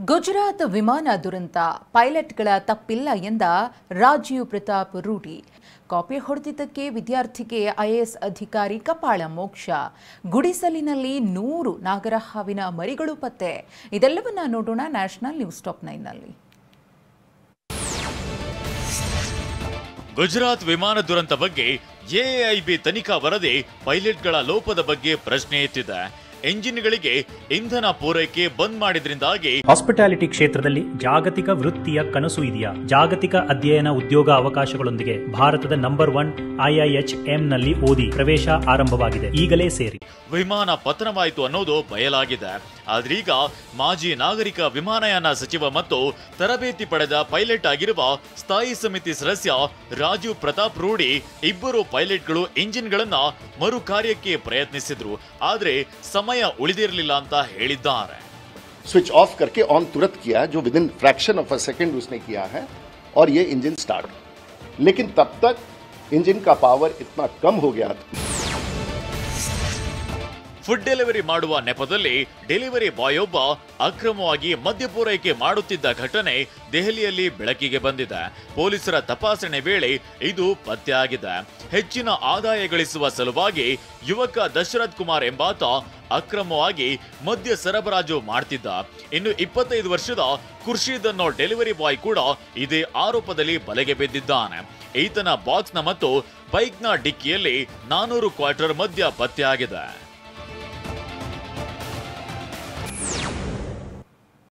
ಗುಜರಾತ್ ವಿಮಾನ ದುರಂತ ಪೈಲಟ್ಗಳ ತಪ್ಪಿಲ್ಲ ಎಂದ ರಾಜೀವ್ ಪ್ರತಾಪ್ ರೂಢಿ. ಕಾಪಿ ಹೊಡೆದಿದ್ದಕ್ಕೆ ವಿದ್ಯಾರ್ಥಿಗೆ ಐಎಎಸ್ ಅಧಿಕಾರಿ ಕಪಾಳ ಮೋಕ್ಷ. ಗುಡಿಸಲಿನಲ್ಲಿ 100 ನಾಗರಹಾವಿನ ಮರಿಗಳು ಪತ್ತೆ. ಇದೆಲ್ಲವನ್ನ ನೋಡೋಣ ನ್ಯಾಷನಲ್ ನ್ಯೂಸ್ ಟಾಪ್ 9 ನಲ್ಲಿ. ಗುಜರಾತ್ ವಿಮಾನ ದುರಂತ ಬಗ್ಗೆ ಎಐಬಿ ತನಿಖಾ ವರದಿ ಪೈಲಟ್ಗಳ ಲೋಪದ ಬಗ್ಗೆ ಪ್ರಶ್ನೆ ಎತ್ತಿದೆ. ಎಂಜಿನ್ಗಳಿಗೆ ಇಂಧನ ಪೂರೈಕೆ ಬಂದ್ ಮಾಡಿದ್ರಿಂದಾಗಿ ಹಾಸ್ಪಿಟಾಲಿಟಿ ಕ್ಷೇತ್ರದಲ್ಲಿ ಜಾಗತಿಕ ವೃತ್ತಿಯ ಕನಸು ಇದೆಯಾ? ಜಾಗತಿಕ ಅಧ್ಯಯನ ಉದ್ಯೋಗ ಅವಕಾಶಗಳೊಂದಿಗೆ ಭಾರತದ ನಂಬರ್ 1 IIHM ನಲ್ಲಿ ಓದಿ ಪ್ರವೇಶ ಆರಂಭವಾಗಿದೆ. ಈಗಲೇ ಸೇರಿ. ವಿಮಾನ ಪತನವಾಯಿತು ಅನ್ನೋದು ಬಯಲಾಗಿದೆ. ಆದ್ರೀಗ ಮಾಜಿ ನಾಗರಿಕ ವಿಮಾನಯಾನ ಸಚಿವ ಮತ್ತು ತರಬೇತಿ ಪಡೆದ ಪೈಲಟ್ ಆಗಿರುವ ಸ್ಥಾಯಿ ಸಮಿತಿ ಸದಸ್ಯ ರಾಜೀವ್ ಪ್ರತಾಪ್ ರೂಢಿ ಇಬ್ಬರು ಪೈಲಟ್ಗಳು ಇಂಜಿನ್ಗಳನ್ನ ಮರು ಕಾರ್ಯಕ್ಕೆ ಪ್ರಯತ್ನಿಸಿದ್ರು. ಆದ್ರೆ ಸಮಯ ಉಳಿದಿರಲಿಲ್ಲ ಅಂತ ಹೇಳಿದ್ದಾರೆ. स्विच ऑफ करके ऑन तुरंत किया जो with in fraction of a second उसने किया है और ये इंजन स्टार्ट, लेकिन तब तक इंजन का पावर इतना कम हो गया था. ಫುಡ್ ಡೆಲಿವರಿ ಮಾಡುವ ನೆಪದಲ್ಲಿ ಡೆಲಿವರಿ ಬಾಯ್ ಒಬ್ಬ ಅಕ್ರಮವಾಗಿ ಮದ್ಯ ಪೂರೈಕೆ ಮಾಡುತ್ತಿದ್ದ ಘಟನೆ ದೆಹಲಿಯಲ್ಲಿ ಬೆಳಕಿಗೆ ಬಂದಿದೆ. ಪೊಲೀಸರ ತಪಾಸಣೆ ವೇಳೆ ಇದು ಪತ್ತೆಯಾಗಿದೆ. ಹೆಚ್ಚಿನ ಆದಾಯ ಗಳಿಸುವ ಸಲುವಾಗಿ ಯುವಕ ದಶರಥ್ ಕುಮಾರ್ ಎಂಬಾತ ಅಕ್ರಮವಾಗಿ ಮದ್ಯ ಸರಬರಾಜು ಮಾಡ್ತಿದ್ದ. ಇನ್ನು 25 ವರ್ಷದ ಖುರ್ಷೀದ್ ಅನ್ನೋ ಡೆಲಿವರಿ ಬಾಯ್ ಕೂಡ ಇದೇ ಆರೋಪದಲ್ಲಿ ಬಲೆಗೆ ಬಿದ್ದಿದ್ದಾನೆ. ಈತನ ಬಾಕ್ಸ್ನ ಮತ್ತು ಬೈಕ್ನ ಡಿಕ್ಕಿಯಲ್ಲಿ 400 ಕ್ವಾರ್ಟರ್ ಮದ್ಯ ಪತ್ತೆಯಾಗಿದೆ.